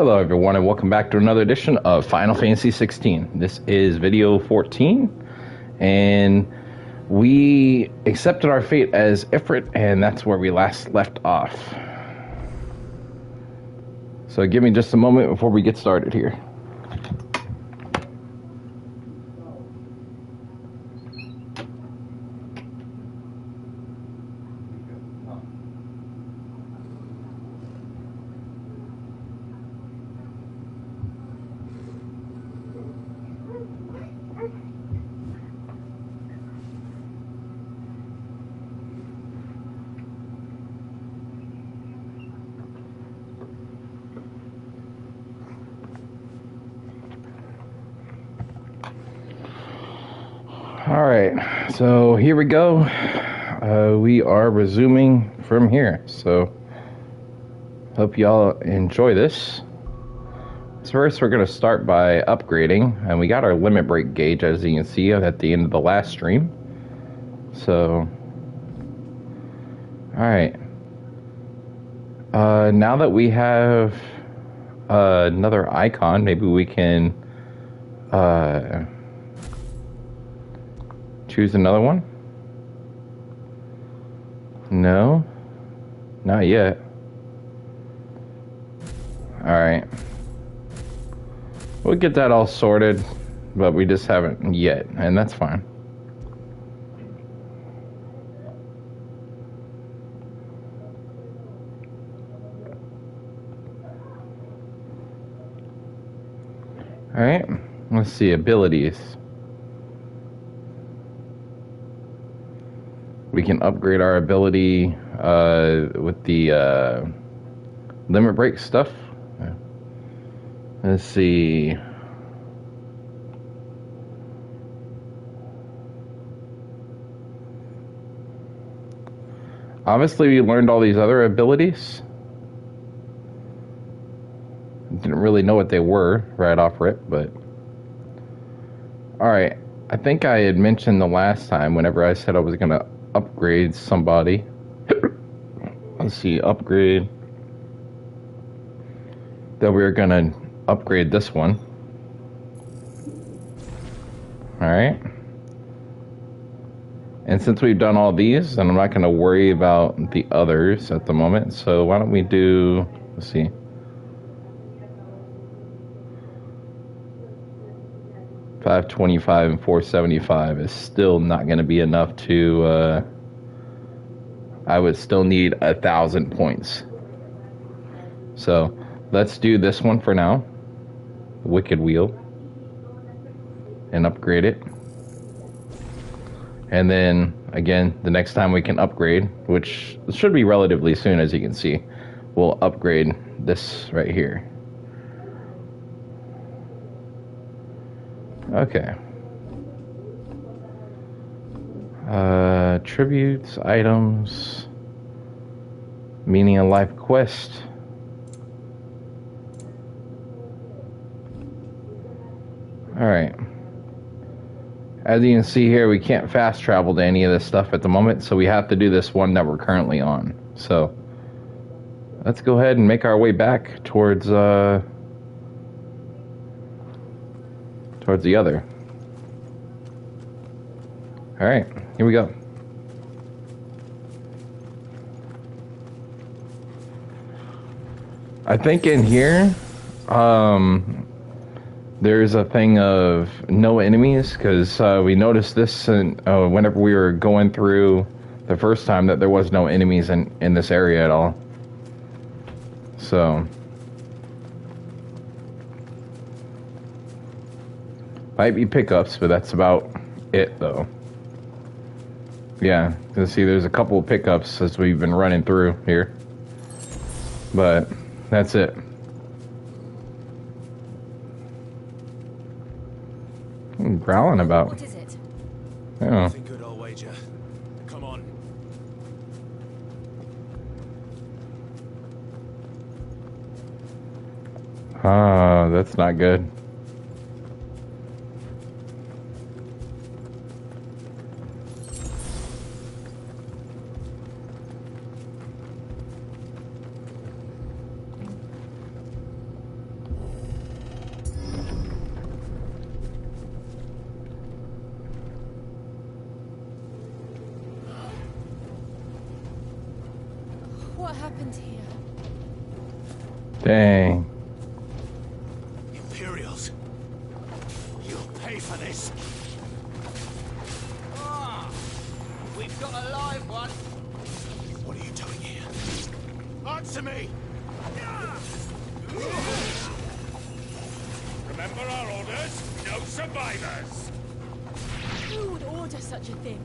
Hello everyone and welcome back to another edition of Final Fantasy XVI. This is video 14 and we accepted our fate as Ifrit and that's where we last left off. So give me just a moment before we get started here. Alright, so here we go. We are resuming from here, so hope y'all enjoy this. So first we're going to start by upgrading, and we got our limit break gauge as you can see at the end of the last stream. So, alright. Now that we have another icon, maybe we can choose another one? No? Not yet. Alright. We'll get that all sorted, but we just haven't yet, and that's fine. Alright, let's see, abilities. We can upgrade our ability with the limit break stuff. Let's see. Obviously, we learned all these other abilities. Didn't really know what they were right off rip, but... Alright, I think I had mentioned the last time whenever I said I was going to upgrade somebody. Let's see, upgrade. That we were going to upgrade this one. Alright. And since we've done all these, then I'm not going to worry about the others at the moment. So why don't we do, let's see. $525 and $475 is still not going to be enough to, I would still need 1,000 points. So let's do this one for now. Wicked Wheel. And upgrade it. And then, again, the next time we can upgrade, which should be relatively soon as you can see, we'll upgrade this right here. Okay. Tributes, items, meaning a life quest. Alright. As you can see here, we can't fast travel to any of this stuff at the moment, so we have to do this one that we're currently on. So, let's go ahead and make our way back towards the other. Alright, here we go. I think in here, there's a thing of no enemies, because we noticed this whenever we were going through the first time that there was no enemies in this area at all. So... might be pickups, but that's about it, though. Yeah, you can see there's a couple of pickups as we've been running through here. But that's it. What are you growling about? What is it? Oh. Nothing good, I'll wager. Come on. Ah, that's not good. What happened here? Dang. Imperials. You'll pay for this. We've got a live one. What are you doing here? Answer me! Remember our orders? No survivors! Who would order such a thing?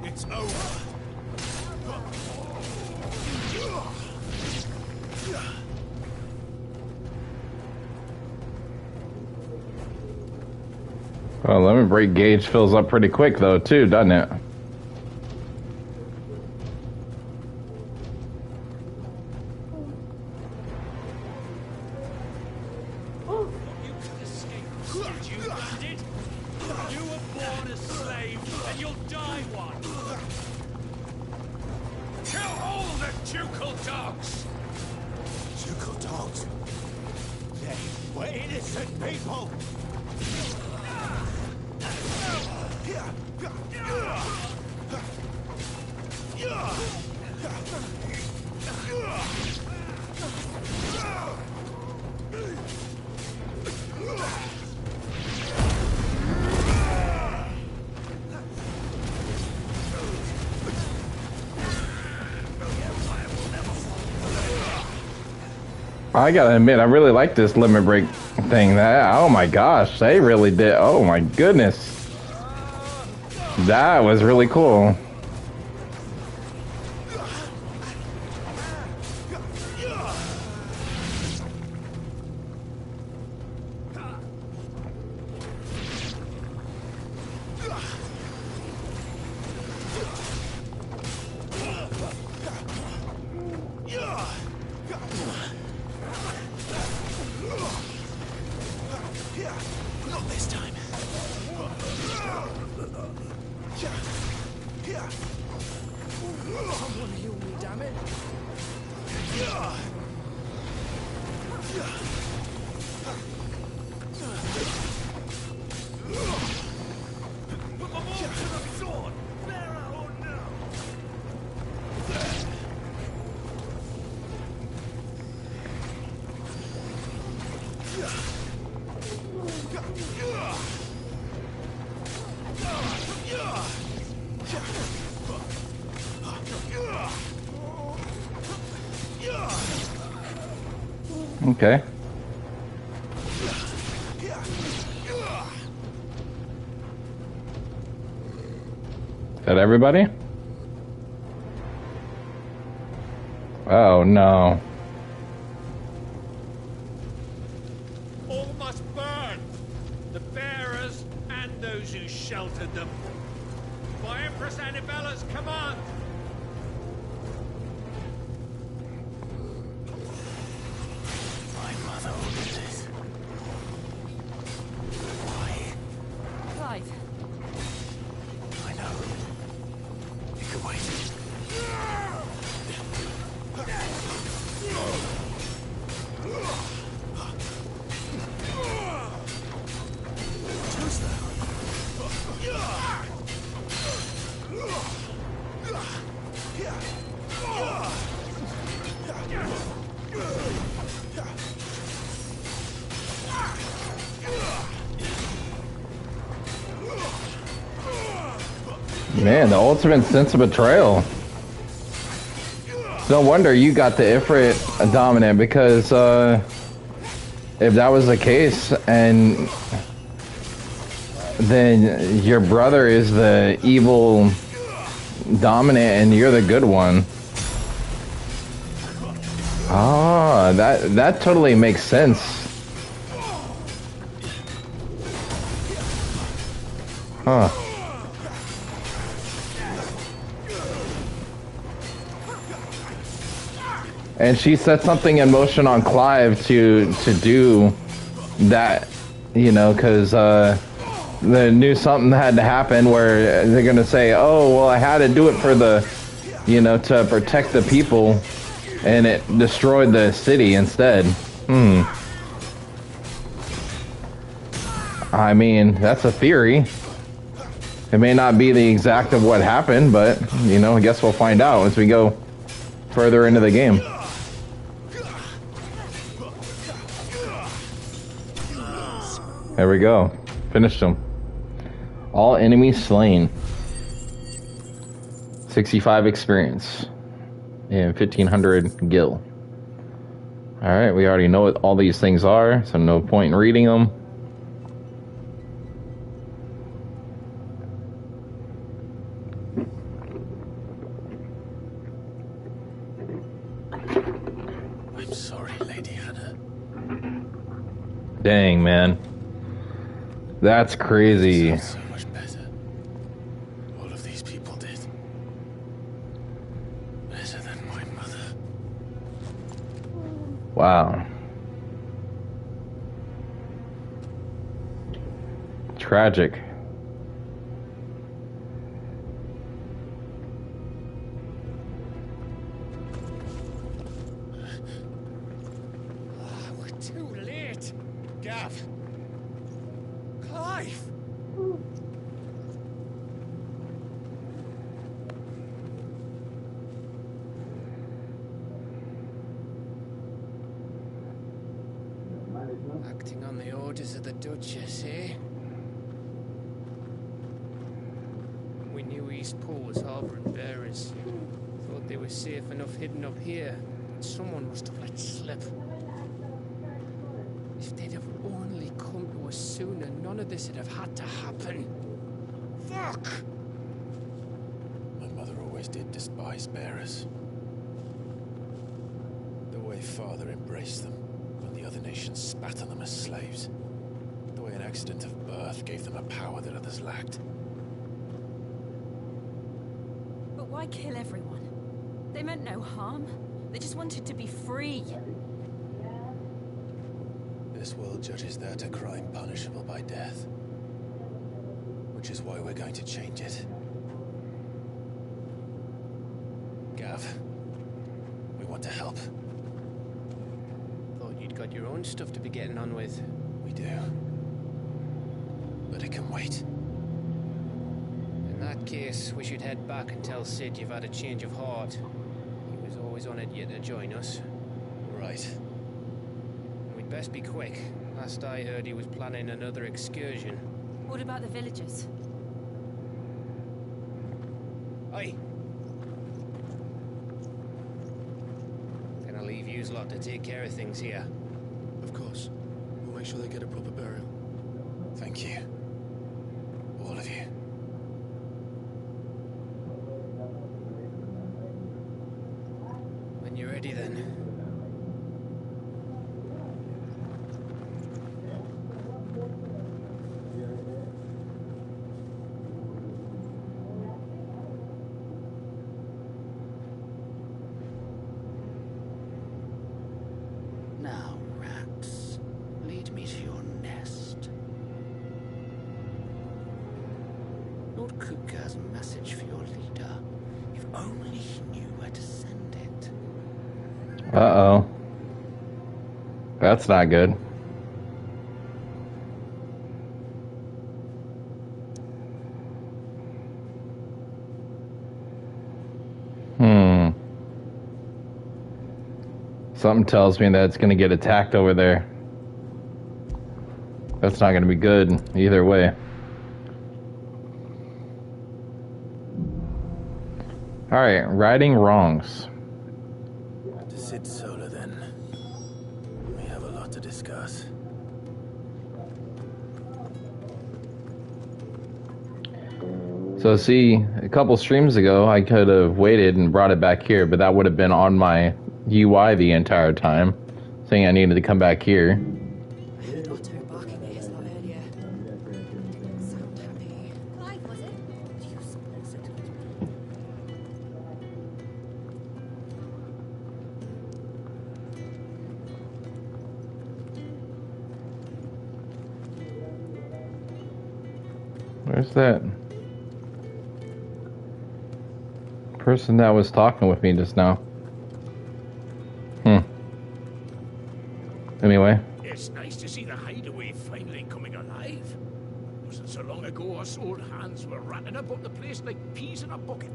It's over. Well, limit break gauge fills up pretty quick though, too, doesn't it? You could escape. Did you, bandit? You were born a slave, and you'll die one. Kill all the ducal dogs! Ducal dogs? They were innocent people! I gotta admit, I really like this limit break thing. Oh my gosh, they really did. Oh my goodness. That was really cool. Not this time. Someone heal me, damn it. Put them all to the sword! Bearer or no! Okay. Is that everybody? Oh no. All must burn! The bearers and those who sheltered them. By Empress Annibella's command! My mother ordered this. Why? Clive, I know. You can wait. Who's that? Man, the ultimate sense of betrayal. No wonder you got the Ifrit dominant, because if that was the case, and then your brother is the evil dominant and you're the good one. Ah, that totally makes sense. Huh. And she set something in motion on Clive to do that, you know, because they knew something had to happen where they're going to say, oh, well, I had to do it for the, you know, to protect the people, and it destroyed the city instead. I mean, that's a theory. It may not be the exact of what happened, but, you know, I guess we'll find out as we go further into the game. There we go. Finished him. All enemies slain. 65 experience. And 1500 gil. Alright, we already know what all these things are, so no point in reading them. I'm sorry, Lady Hannah. Dang, man. That's crazy. So much better. All of these people did. Better than my mother. Wow. Tragic. We're too late. Gav. Clive. Acting on the orders of the Duchess, eh? We knew East Pool was harbouring bearers. Thought they were safe enough hidden up here. But someone must have let slip. If they'd have only come to us sooner, none of this would have had to happen. Fuck! My mother always did despise bearers. The way Father embraced them when the other nations spat on them as slaves. The way an accident of birth gave them a power that others lacked. But why kill everyone? They meant no harm. They just wanted to be free. This world judges that a crime punishable by death. Which is why we're going to change it. Gav, we want to help. Thought you'd got your own stuff to be getting on with. We do. But it can wait. In that case, we should head back and tell Sid you've had a change of heart. He was always on it yet to join us. Right. We'd best be quick. Last I heard, he was planning another excursion. What about the villagers? Aye. Gonna leave yous lot to take care of things here. Of course. We'll make sure they get a proper burial. Thank you. All of you. When you're ready, then. Now, rats, lead me to your nest. Lord Cook has a message for your leader. If only he knew where to send it. Uh-oh. That's not good. Something tells me that it's going to get attacked over there. That's not going to be good either way. Alright, righting wrongs. To Sid Solar, then. We have a lot to discuss. So see, a couple streams ago, I could have waited and brought it back here, but that would have been on my UI the entire time, saying I needed to come back here. I heard Otto barking at his lot earlier. Didn't sound happy. Clive, was it? Do you suppose it? Where's that person that was talking with me just now? Anyway. It's nice to see the hideaway finally coming alive. Wasn't so long ago us old hands were ratting about the place like peas in a bucket.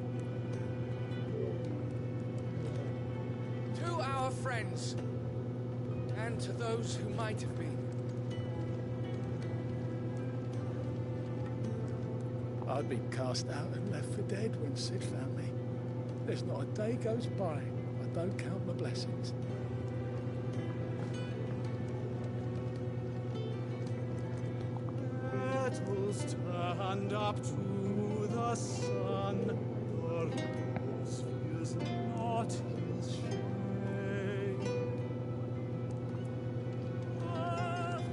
To our friends, and to those who might have been. I'd been cast out and left for dead when Sid found me. There's not a day goes by I don't count my blessings. Petals stand up to the sun. The rose feels not his shade.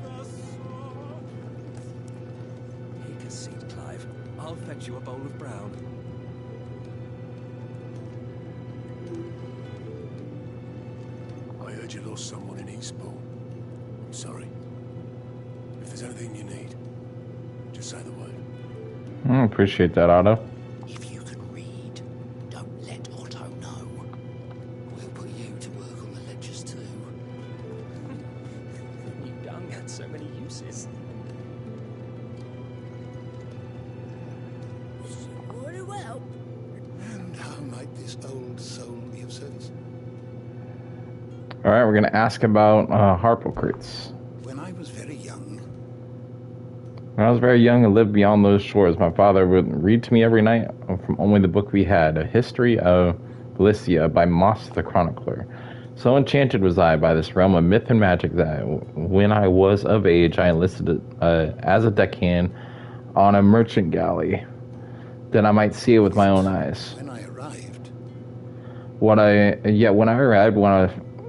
The song. Take a seat, Clive. I'll fetch you a bowl of brown. I heard you lost someone in Eastpool. I'm sorry. If there's anything you need, just say the word. I appreciate that, Otto. If you can read, don't let Otto know. We'll put you to work on the ledgers too. New dung had so many uses. Very well. And how might this old soul be of service? Alright, we're going to ask about Harpocrates. When I was very young, When I was very young and lived beyond those shores, my father would read to me every night from only the book we had, A History of Galicia by Moss the Chronicler. So enchanted was I by this realm of myth and magic that when I was of age, I enlisted as a deckhand on a merchant galley, that I might see it with my own eyes. when I arrived, When I arrived,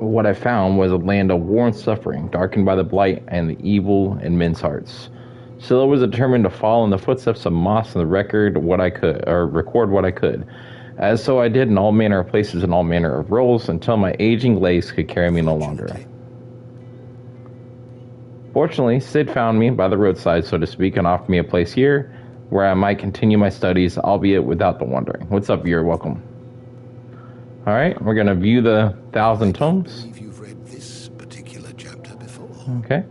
what I found was a land of war and suffering, darkened by the blight and the evil in men's hearts. Still, I was determined to follow in the footsteps of Moss and record what I could. As so I did in all manner of places and all manner of roles, until my aging legs could carry me no longer. Fortunately, Sid found me by the roadside, so to speak, and offered me a place here where I might continue my studies, albeit without the wandering. What's up, you're welcome. Alright, we're going to view the 1,000 I tomes. believe you've read this particular chapter before. Okay.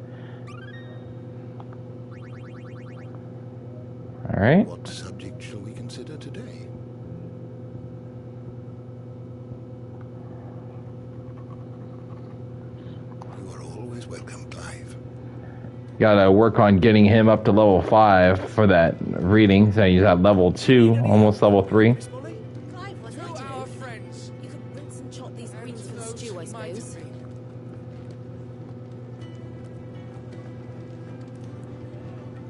Alright. What subject shall we consider today? You are always welcome, Clive. Gotta work on getting him up to level 5 for that reading. So he's at level 2, almost level 3. Clive, was To that our you? friends, You could rinse and chop these and greens to for the those stew, I who might suppose. have been.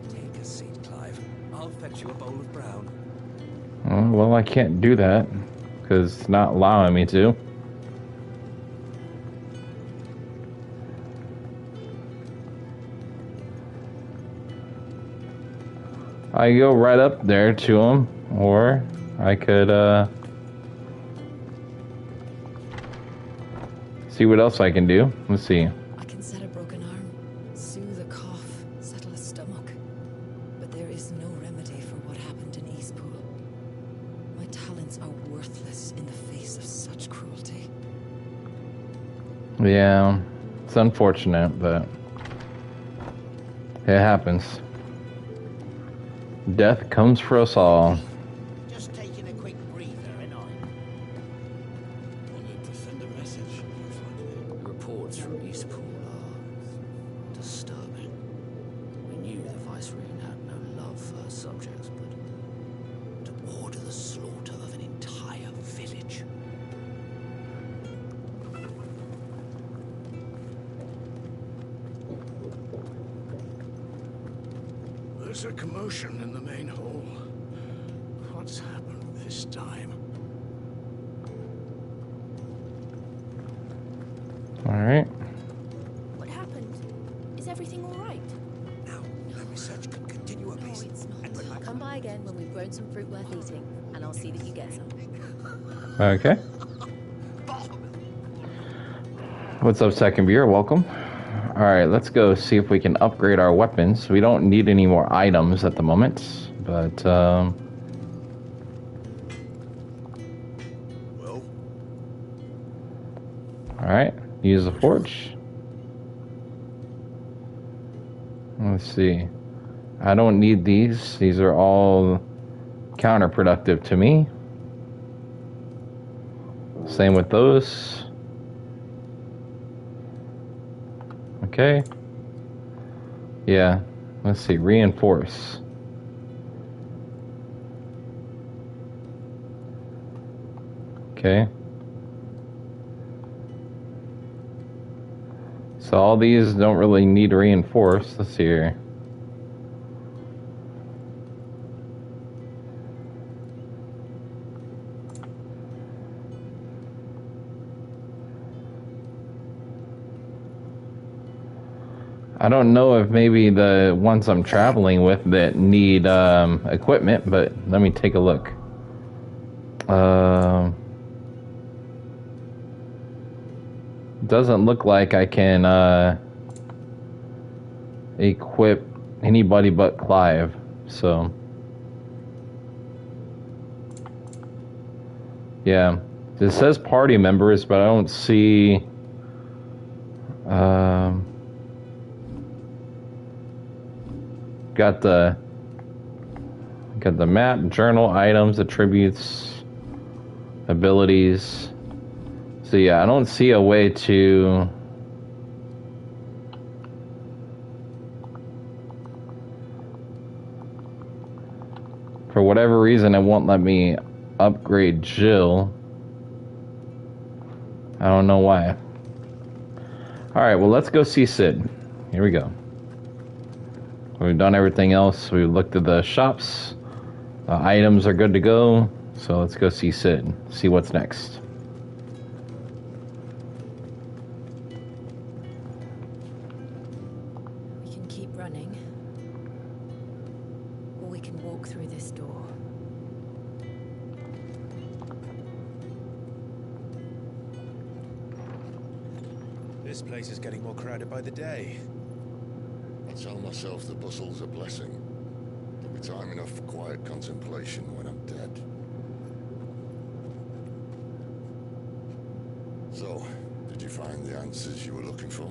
Take a seat, Clive. I'll fetch you a bowl of brown. Well, I can't do that because it's not allowing me to. I go right up there to him, or I could see what else I can do. Let's see. I can set a broken arm, soothe a cough, settle a stomach. But there is no remedy for what happened in Eastpool. My talents are worthless in the face of such cruelty. Yeah, it's unfortunate, but it happens. Death comes for us all. Just taking a quick breather, ain't I? I need to send a message. Reports from Eastpool are disturbing. We knew the Viceroy had no love for her subjects, but to order the slaughter of an entire village. There's a commotion in the main hall. What's happened this time? Alright. What happened? Is everything all right? Now, the research can continue apace. No, it's not. And relax. Come by again when we've grown some fruit worth eating, and I'll see that you get some. Okay. What's up, second viewer? Welcome. Alright, let's go see if we can upgrade our weapons. We don't need any more items at the moment, but, Well? Alright, use the forge. Let's see. I don't need these. These are all counterproductive to me. Same with those. Okay. Yeah. Let's see. Reinforce. Okay. So all these don't really need reinforce. Let's see here. I don't know if maybe the ones I'm traveling with that need equipment, but let me take a look. Doesn't look like I can equip anybody but Clive, so yeah. It says party members, but I don't see got the map, journal, items, attributes, abilities. So yeah, I don't see a way to for whatever reason it won't let me upgrade Jill. I don't know why. Alright, well let's go see Sid. Here we go. We've done everything else. We've looked at the shops. The items are good to go. So let's go see Sid. See what's next. We can keep running, or we can walk through this door. This place is getting more crowded by the day. I tell myself the bustle's a blessing. There'll be time enough for quiet contemplation when I'm dead. So, did you find the answers you were looking for?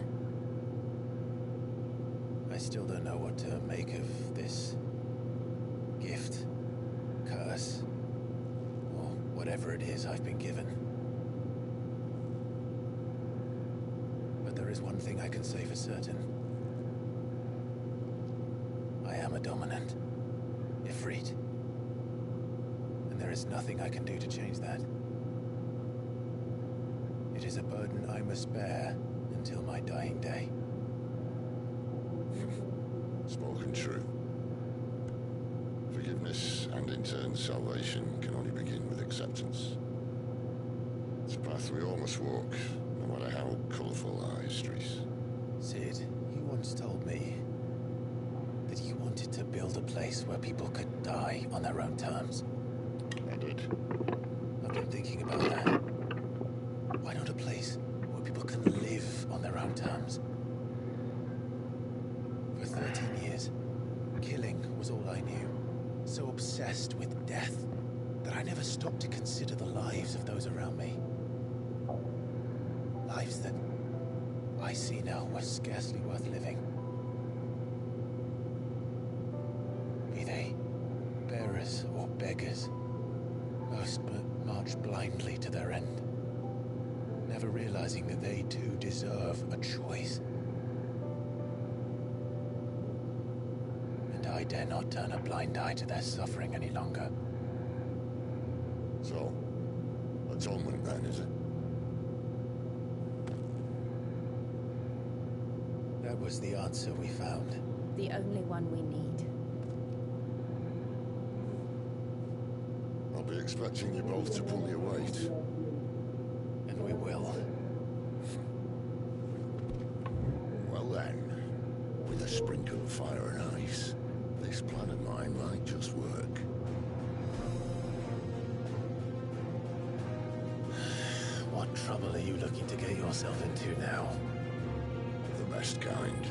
I still don't know what to make of this gift, curse, or whatever it is I've been given. But there is one thing I can say for certain. I am a dominant, Ifrit. And there is nothing I can do to change that. It is a burden I must bear until my dying day. Spoken true. Forgiveness and in turn salvation can only begin with acceptance. It's a path we all must walk, no matter how colourful our histories. Sid, you once told me that you wanted to build a place where people could die on their own terms. I did. I've been thinking about that. Why not a place where people can live on their own terms? For 13 years, killing was all I knew. So obsessed with death that I never stopped to consider the lives of those around me. Lives that I see now were scarcely worth living. Be they bearers or beggars, most march blindly to their end, never realizing that they too deserve a choice. And I dare not turn a blind eye to their suffering any longer. So, atonement then, is it? That was the answer we found. The only one we need. I'll be expecting you both to pull your weight. And we will. Well then, with a sprinkle of fire and ice, this plan of mine might just work. What trouble are you looking to get yourself into now? The best kind.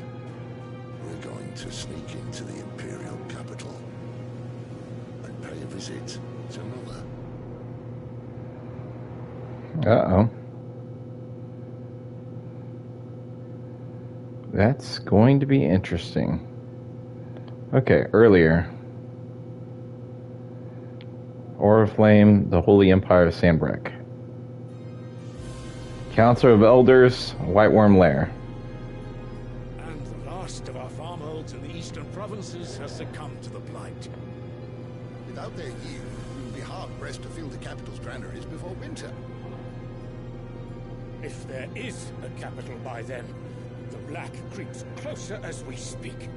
We're going to sneak into the Imperial capital and pay a visit to Mother. Uh-oh. That's going to be interesting. Okay, earlier. Oriflame, the Holy Empire of Sambrek. Council of Elders, White Worm Lair. And the last of our farmholds in the eastern provinces has succumbed to the blight. Without their yield, we will be hard-pressed to fill the capital's granaries before winter. If there is a capital by then, the black creeps closer as we speak.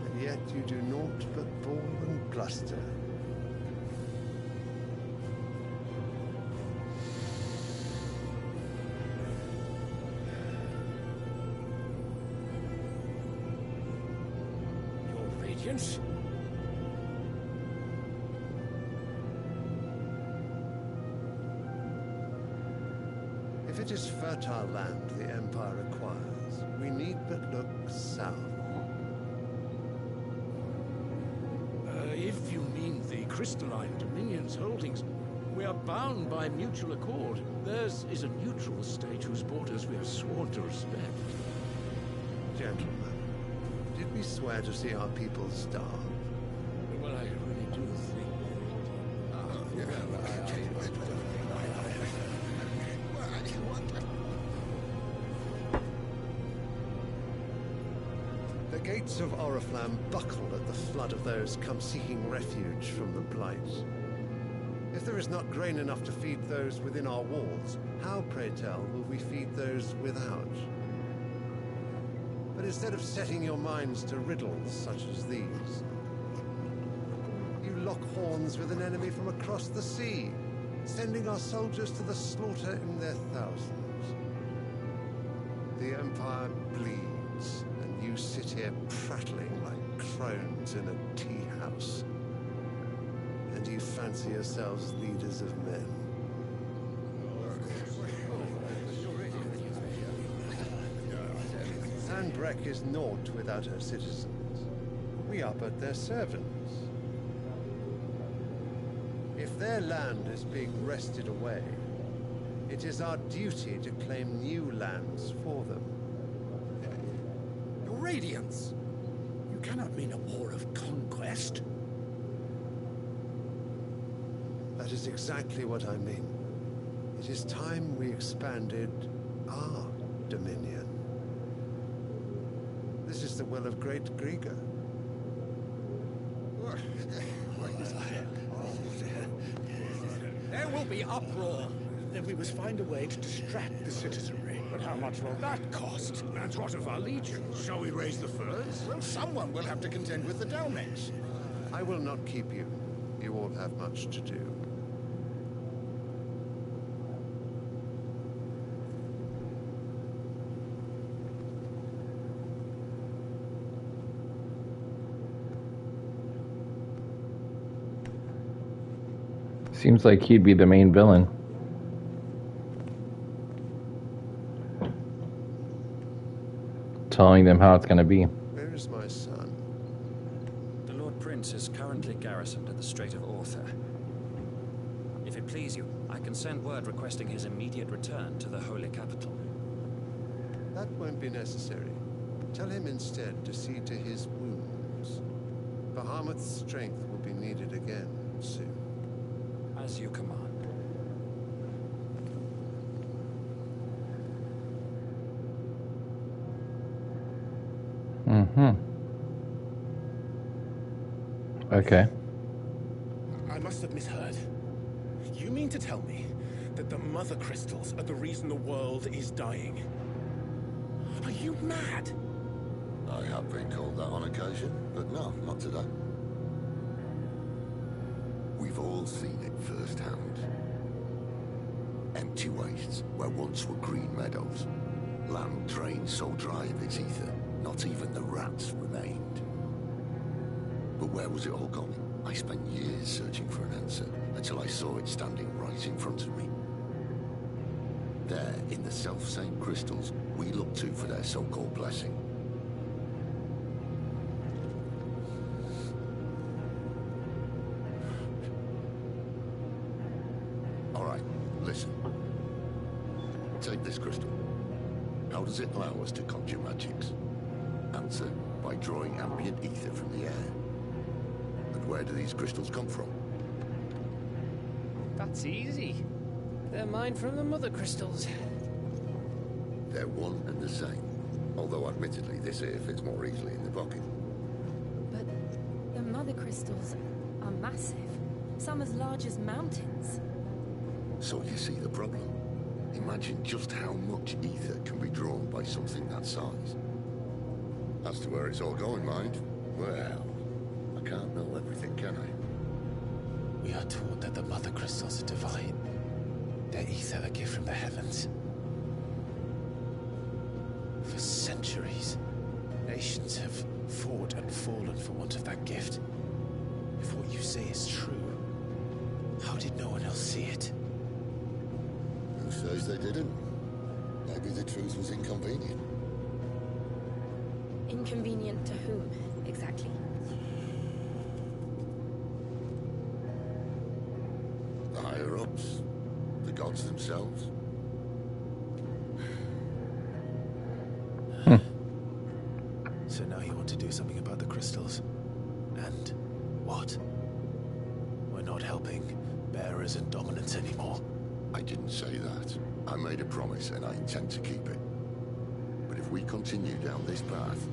And yet you do naught but bawl and bluster. Your radiance? If it is fertile land the Empire acquires, we need but look south. If you mean the crystalline Dominion's holdings, we are bound by mutual accord. Theirs is a neutral state whose borders we have sworn to respect. Gentlemen, did we swear to see our people starve? Well, I really do think... The gates of Oriflamme buckle at the flood of those come seeking refuge from the blight. If there is not grain enough to feed those within our walls, how, pray tell, will we feed those without? But instead of setting your minds to riddles such as these, you lock horns with an enemy from across the sea, sending our soldiers to the slaughter in their thousands. The Empire bleeds, and you sit here prattling like crones in a tea house. And you fancy yourselves leaders of men. Sambrek is naught without her citizens. We are but their servants. If their land is being wrested away, it is our duty to claim new lands for them. Your Radiance! You cannot mean a war of conquest. That is exactly what I mean. It is time we expanded our dominion. This is the will of great Grieger. There will be uproar. Then we must find a way to distract the citizenry. But how much will that cost? And what of our legion? Shall we raise the furs? Well, someone will have to contend with the Dalmeks. I will not keep you. You all have much to do. Seems like he'd be the main villain. Telling them how it's going to be. Where is my son? The Lord Prince is currently garrisoned at the Strait of Arthur. If it please you, I can send word requesting his immediate return to the Holy Capital. That won't be necessary. Tell him instead to see to his wounds. Bahamut's strength will be needed again soon. As you command. Okay. I must have misheard. You mean to tell me that the mother crystals are the reason the world is dying? Are you mad? I have been called that on occasion, but no, not today. We've all seen it firsthand. Empty wastes where once were green meadows. Land drained so dry of its ether, not even the rats remained. But where was it all going? I spent years searching for an answer, until I saw it standing right in front of me. There, in the self-same crystals, we look to for their so-called blessing. All right, listen. Take this crystal. How does it allow us to conjure magics? Answer, by drawing ambient ether from the air. But where do these crystals come from? That's easy. They're mine from the mother crystals. They're one and the same. Although admittedly this here fits more easily in the pocket. But the mother crystals are massive. Some as large as mountains. So you see the problem. Imagine just how much ether can be drawn by something that size. As to where it's all going, mind, well, I can't know everything, can I? We are taught that the mother crystals are divine. Their ether a gift from the heavens. For centuries, nations have fought and fallen for want of that gift. If what you say is true, how did no one else see it? Who says they didn't? Maybe the truth was inconvenient. Inconvenient to whom, exactly? The higher-ups? The gods themselves? So now you want to do something about the crystals. And what? We're not helping bearers and dominants anymore. I didn't say that. I made a promise and I intend to keep it. But if we continue down this path,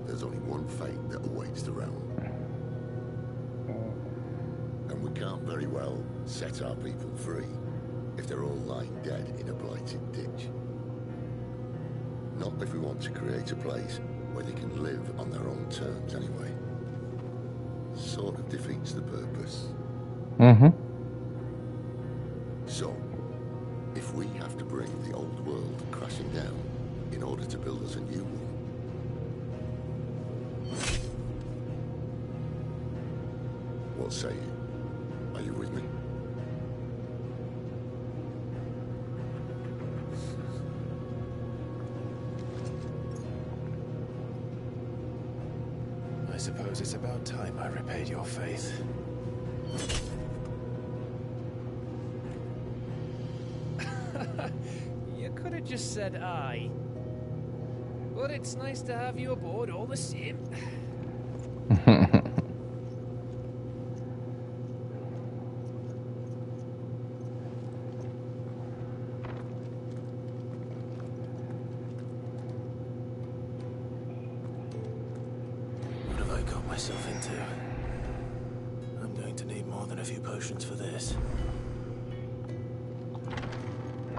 there's only one fate that awaits the realm. And we can't very well set our people free if they're all lying dead in a blighted ditch. Not if we want to create a place where they can live on their own terms anyway. Sort of defeats the purpose. Mm-hmm. So, if we have to bring the old world crashing down in order to build us a new one, what say you? Are you with me? I suppose it's about time I repaid your faith. You could have just said aye. But it's nice to have you aboard all the same. What have I got myself into? I'm going to need more than a few potions for this.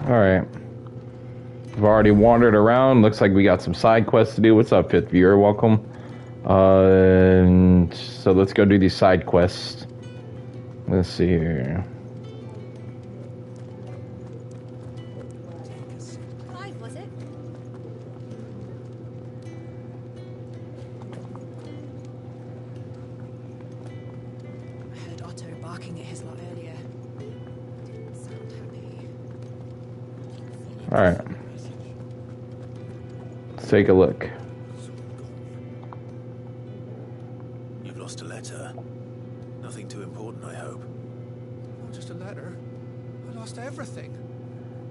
Alright. We've already wandered around. Looks like we got some side quests to do. What's up, fifth viewer? Welcome. And so let's go do these side quests. Let's see here. Clive, was it? I heard Otto barking at his lot earlier. Didn't sound happy. Alright. Let's take a look. You've lost a letter. Nothing too important, I hope. Not just a letter. I lost everything.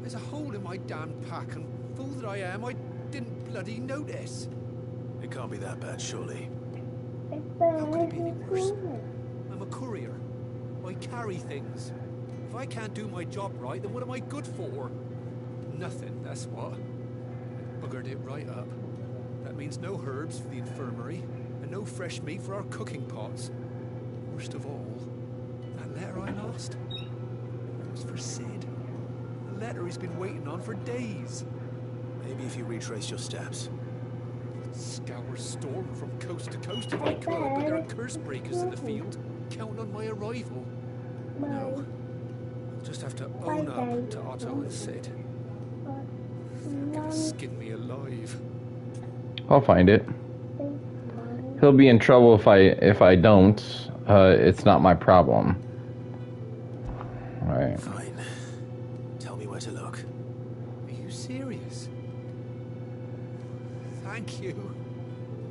There's a hole in my damn pack, and fool that I am, I didn't bloody notice. It can't be that bad, surely. How could it be any worse? I'm a courier. I carry things. If I can't do my job right, then what am I good for? Nothing, that's what. Buggered it right up. That means no herbs for the infirmary, and no fresh meat for our cooking pots. Worst of all, that letter I lost. It was for Sid. A letter he's been waiting on for days. Maybe if you retrace your steps. I'd scour Storm from coast to coast if I could, but there are curse breakers in the field, counting on my arrival. No. I'll just have to own up to Otto and Sid. They're gonna skin me alive. I'll find it. He'll be in trouble if I don't. It's not my problem. Alright. Fine. Tell me where to look. Are you serious? Thank you.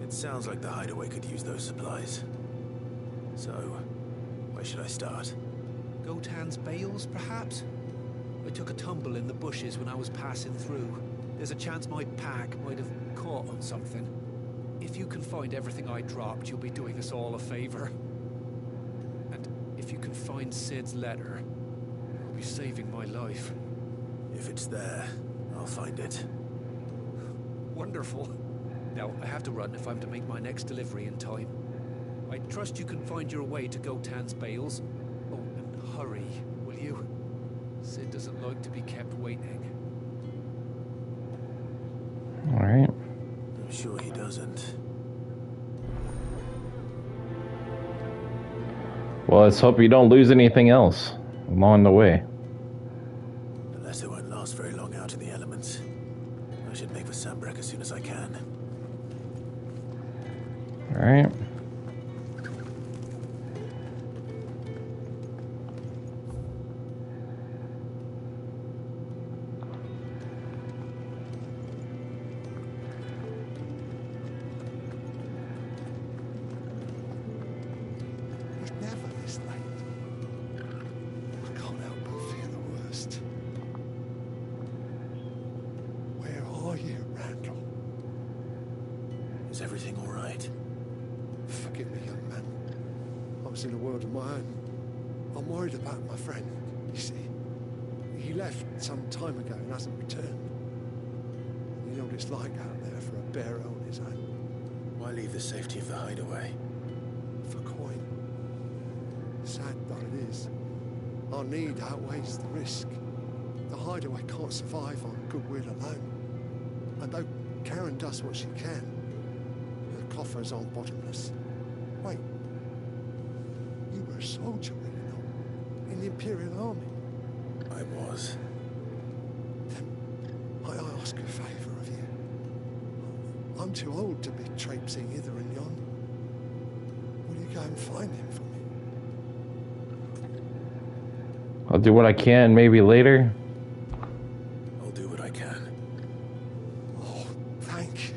It sounds like the hideaway could use those supplies. So, where should I start? Gotan's bales, perhaps? I took a tumble in the bushes when I was passing through. There's a chance my pack might have caught on something. If you can find everything I dropped, you'll be doing us all a favor. And if you can find Sid's letter, you'll be saving my life. If it's there, I'll find it. Wonderful. Now, I have to run if I'm to make my next delivery in time. I trust you can find your way to Gotan's bales. Oh, and hurry, will you? Sid doesn't like to be kept waiting. All right. I'm sure he doesn't. Well, let's hope you don't lose anything else along the way. Unless it won't last very long out in the elements. I should make for Sandbreck as soon as I can. All right. It's never this late. I can't help but fear the worst. Where are you, Randall? Is everything all right? Forgive me, young man. I was in a world of my own. I'm worried about my friend, you see. He left some time ago and hasn't returned. You know what it's like out there for a bearer on his own. Why leave the safety of the hideaway? For coin. Sad though it is. Our need outweighs the risk. The hideaway can't survive on goodwill alone. And though Karen does what she can, her coffers aren't bottomless. Wait. You were a soldier, were you not? In the Imperial Army? I was. Then might I ask a favour of you? I'm too old to be traipsing hither and yon. Will you go and find him for me? I'll do what I can, maybe later. I'll do what I can. Oh, thank you.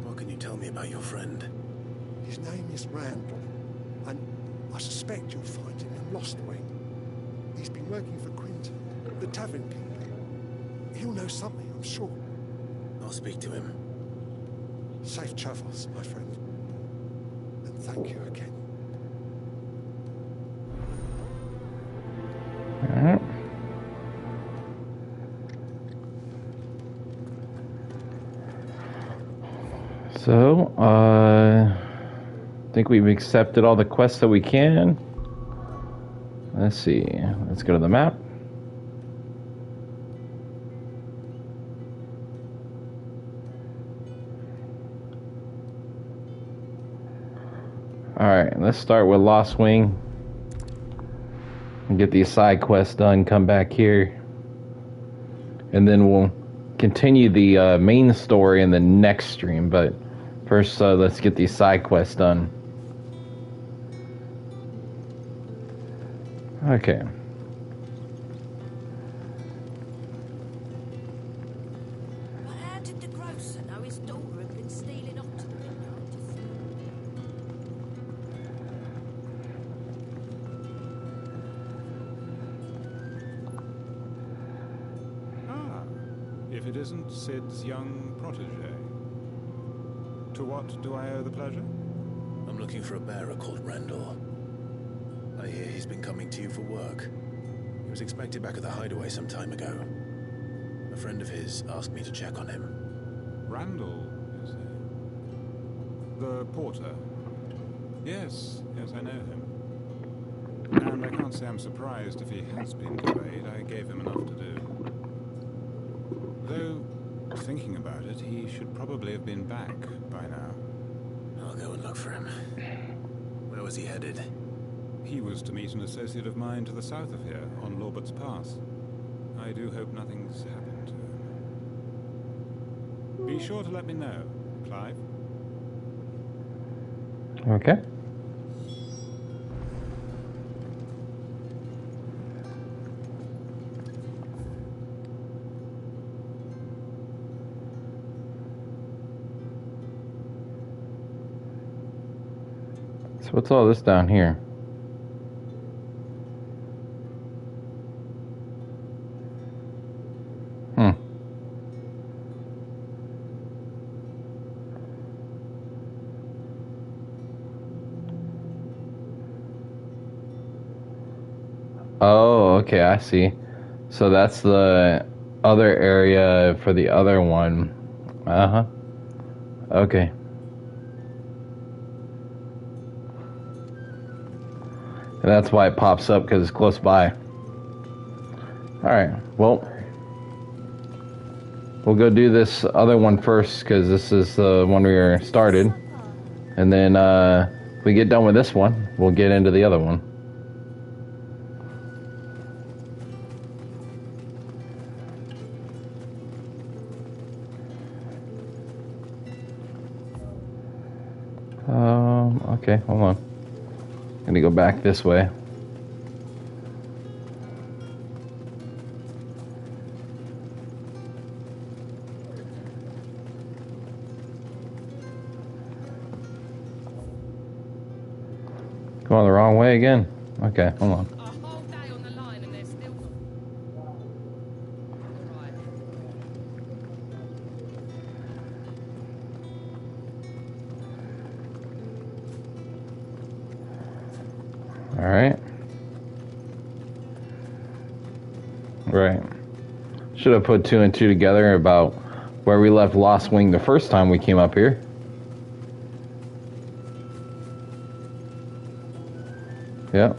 What can you tell me about your friend? His name is Randall, and I suspect you'll find him in Lost Wing. He's been working for Quinton, the tavern keeper. He'll know something, I'm sure. I'll speak to him. Safe travels, my friend. And thank you again. All right. So, I think we've accepted all the quests that we can. Let's see. Let's go to the map. Alright, let's start with Lost Wing. And get these side quests done, come back here. And then we'll continue the main story in the next stream. But first, let's get these side quests done. Okay. But how did the grocer know his daughter had been stealing off to the midnight? Ah, if it isn't Sid's young protege. To what do I owe the pleasure? I'm looking for a bearer called Randall. I hear he's been coming to you for work. He was expected back at the hideaway some time ago. A friend of his asked me to check on him. Randall, you say? The porter? Yes, I know him. And I can't say I'm surprised if he has been delayed. I gave him enough to do. Though, thinking about it, he should probably have been back by now. I'll go and look for him. Where was he headed? He was to meet an associate of mine to the south of here, on Lorbert's Pass. I do hope nothing's happened to him. Be sure to let me know, Clive. Okay. So what's all this down here? Oh, okay, I see. So that's the other area for the other one. Uh-huh. Okay. And that's why it pops up, because it's close by. Alright, well, we'll go do this other one first, because this is the one we were started. And then if we get done with this one, we'll get into the other one. Okay, hold on. Gonna go back this way. Going the wrong way again? Okay, hold on. Alright. Right. Should have put 2 and 2 together about where we left Lost Wing the first time we came up here. Yep.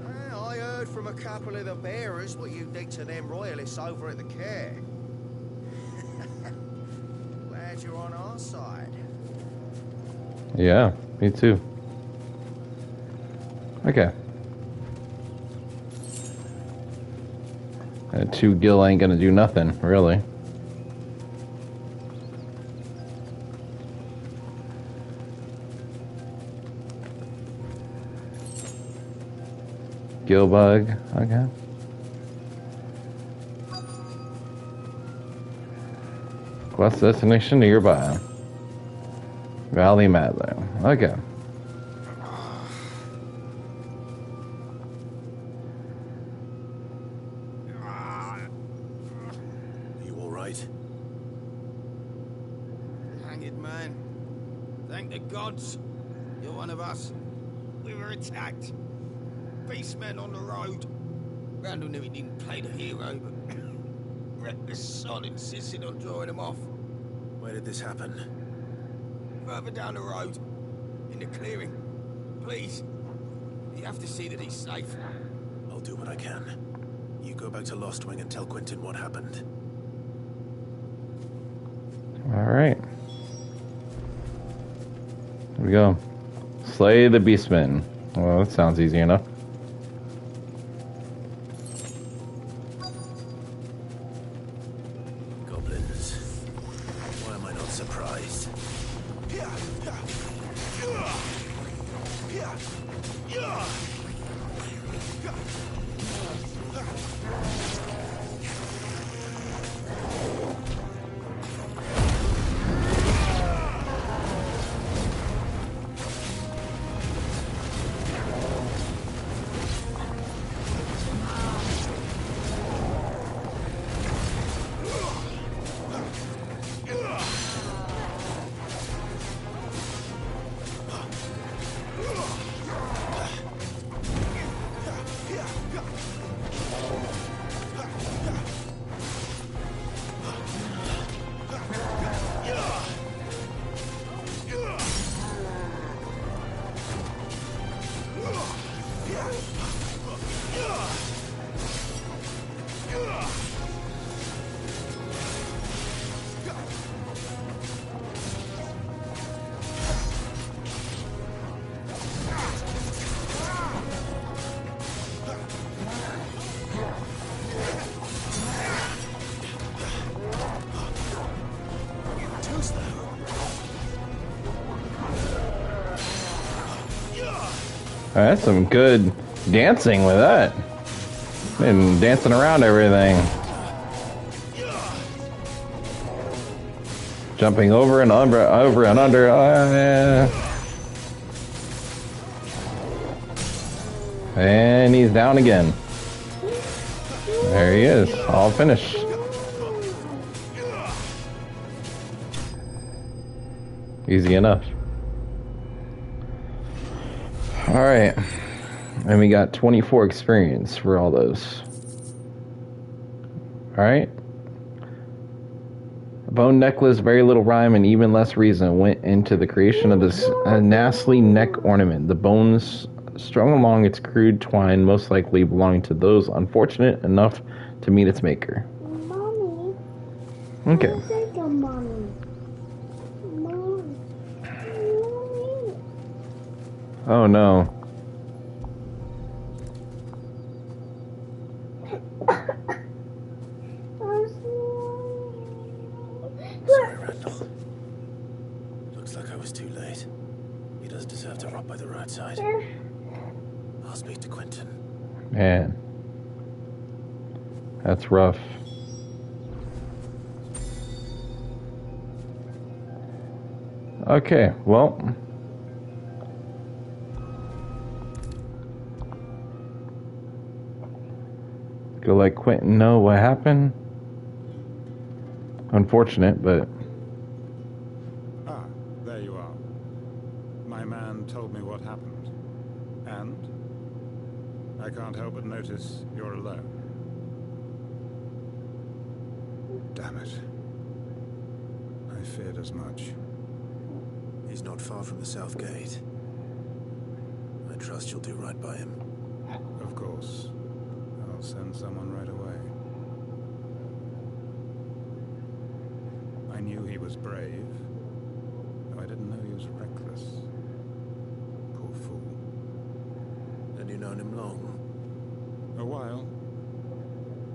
Well, I heard from a couple of the bearers what you did to them royalists over at the care. Glad you're on our side. Yeah, me too. Okay. 2 gil ain't gonna do nothing, really. Gill bug, okay. Quest destination nearby. Valley Madlow, okay. You're one of us. We were attacked. Beastmen on the road. Randall knew he didn't play the hero, but reckless Sol insisted on drawing him off. Where did this happen? Further down the road. In the clearing. Please. You have to see that he's safe. I'll do what I can. You go back to Lost Wing and tell Quentin what happened. Alright. Here we go. Slay the Beastmen. Well, that sounds easy enough. Goblins. Why am I not surprised? That's some good dancing with that. Been dancing around everything. Jumping over and under, over and under. Yeah. And he's down again. There he is, all finished. Easy enough. Alright. And we got 24 experience for all those. Alright. A bone necklace, very little rhyme and even less reason went into the creation of this nastily neck ornament. The bones strung along its crude twine most likely belonging to those unfortunate enough to meet its maker. Mommy. Okay. Mommy. Mommy. Oh no. Sorry, Randall. Looks like I was too late. He does deserve to rot by the roadside. I'll speak to Quentin. Man. That's rough. Okay, well. Go let Quentin know what happened. Unfortunate, but... Ah, there you are. My man told me what happened. And? I can't help but notice you're alone. Damn it. I feared as much. He's not far from the south gate. I trust you'll do right by him. Of course. I'll send someone right away. I knew he was brave, though I didn't know he was reckless. Poor fool. And you known him long? A while.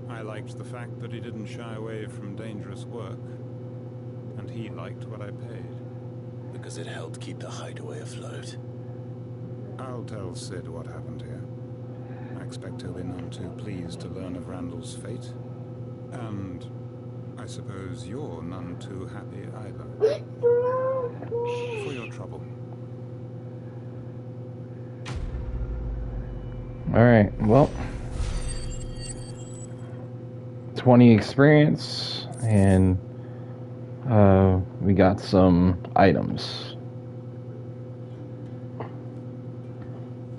I liked the fact that he didn't shy away from dangerous work, and he liked what I paid. Because it helped keep the hideaway afloat. I'll tell Sid what happened here. I expect he'll be none too pleased to learn of Randall's fate. And I suppose you're none too happy either. For your trouble. Alright, well. 20 experience, and we got some items.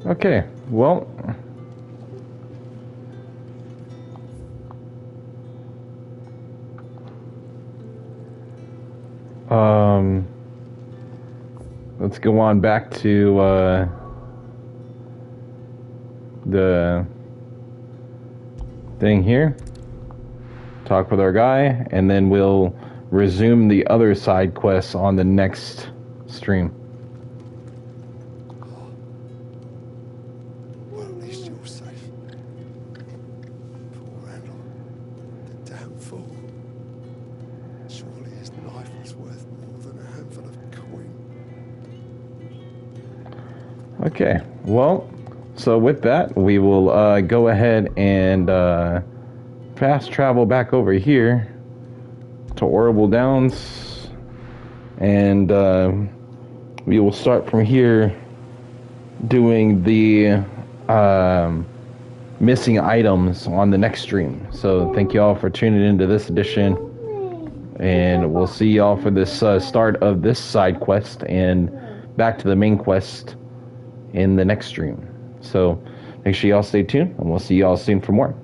Okay, well. Let's go on back to the thing here. Talk with our guy, and then we'll resume the other side quests on the next stream. Well, at least you're safe. Poor Randall. The damn fool. Surely his life was worth more than a handful of coin. Okay, well, so with that, we will go ahead and fast travel back over here to Orrible Downs, and we will start from here doing the missing items on the next stream. So thank you all for tuning into this edition, and we'll see y'all for this start of this side quest and back to the main quest in the next stream. So make sure y'all stay tuned, and we'll see y'all soon for more.